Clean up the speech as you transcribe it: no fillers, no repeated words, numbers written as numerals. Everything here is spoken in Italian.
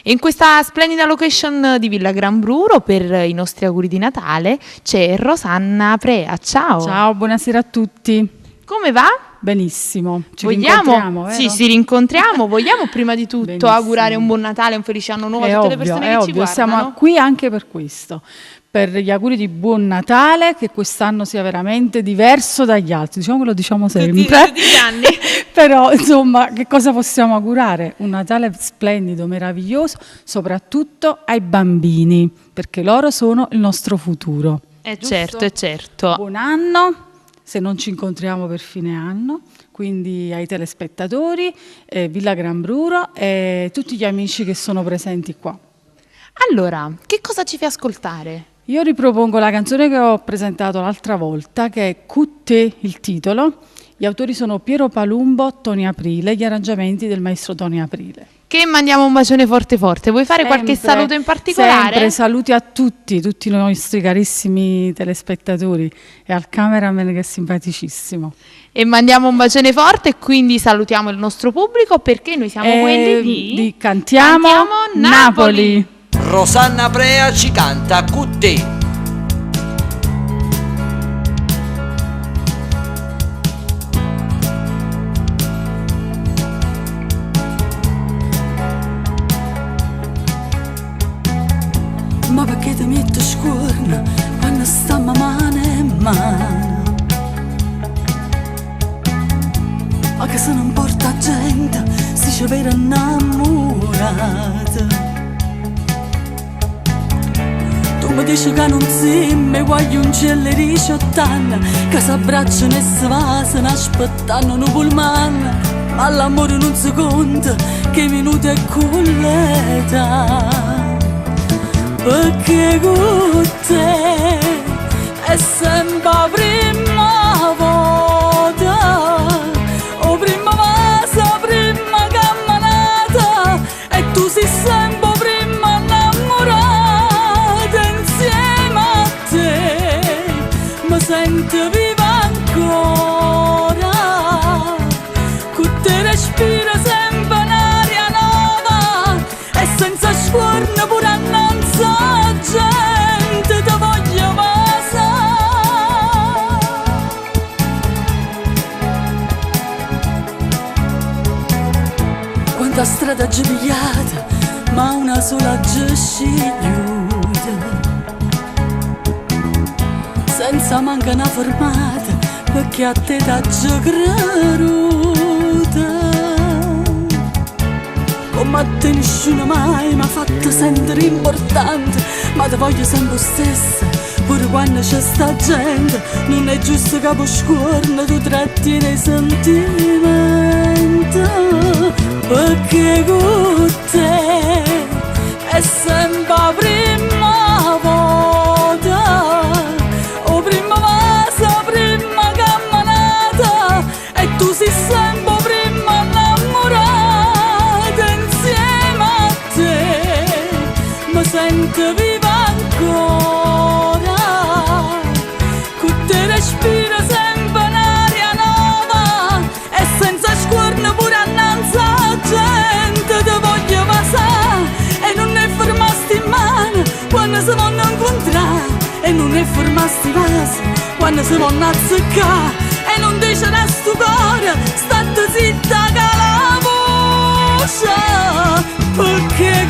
E in questa splendida location di Villa Gran Bruro per i nostri auguri di Natale c'è Rosanna Prea. Ciao. Ciao, buonasera a tutti. Come va? Benissimo. Rincontriamo, vero? Sì, ci rincontriamo. Vogliamo prima di tutto Benissimo. Augurare un buon Natale, un felice anno nuovo a tutte le persone che ci guardano? Siamo qui anche per questo. Per gli auguri di buon Natale, che quest'anno sia veramente diverso dagli altri, diciamo che lo diciamo sempre. Tutti gli anni. Però insomma, che cosa possiamo augurare? Un Natale splendido, meraviglioso, soprattutto ai bambini, perché loro sono il nostro futuro. Certo. Buon anno, se non ci incontriamo per fine anno, quindi ai telespettatori, Villa Gran Bruro e tutti gli amici che sono presenti qua. Allora, che cosa ci fai ascoltare? Io ripropongo la canzone che ho presentato l'altra volta, che è Cutte, il titolo. Gli autori sono Piero Palumbo, Tony Aprile, gli arrangiamenti del maestro Tony Aprile. Che mandiamo un bacione forte. Vuoi fare qualche saluto in particolare? Sempre, saluti a tutti i nostri carissimi telespettatori e al cameraman che è simpaticissimo. E mandiamo un bacione forte e quindi salutiamo il nostro pubblico perché noi siamo quelli di Cantiamo Napoli. Rosanna Prea ci canta con te. Ma perché ti metti scuorna quando stiamo mano in mano? Ma che se non porta gente si ci vede innamorata. Tu mi dici che non siamo uguali un cielo di 18 anni, che si abbracciano e si vasano aspettando un pullman. Ma l'amore non si conta, che i minuti è con l'età. Perché con te è sempre la prima volta, o prima vasa, prima camminata, e tu sei sempre prima innamorata. Insieme a te mi sento viva ancora, con te respiro sempre un'aria nuova, e senza scuorna pure annanza gente ti voglio passare. Quanta strada già pigliata, ma una sola già scegliuta, senza manca una fermata, perché a te t'ha già creduta. Come a te nessuno mai mi ha fatto sentire importante, ma ti voglio sempre stessa, pure quando c'è sta gente. Non è giusto che per scuorna tu trattieni i sentimenti, perché con te è sempre la prima volta, o prima vasa, prima camminata, e tu sei sempre prima innamorata. Insieme a te mi sento viva ancora, con te respiro sempre un'aria nuova, e senza scuorna pure annanzi a gente ti voglio passare. E non ne fermasti in mano quando si vanno a incontrare, e non ne fermasti vasi quando si vanno a azzeccare, e non dice da sto cuore state zitta che la voce, perché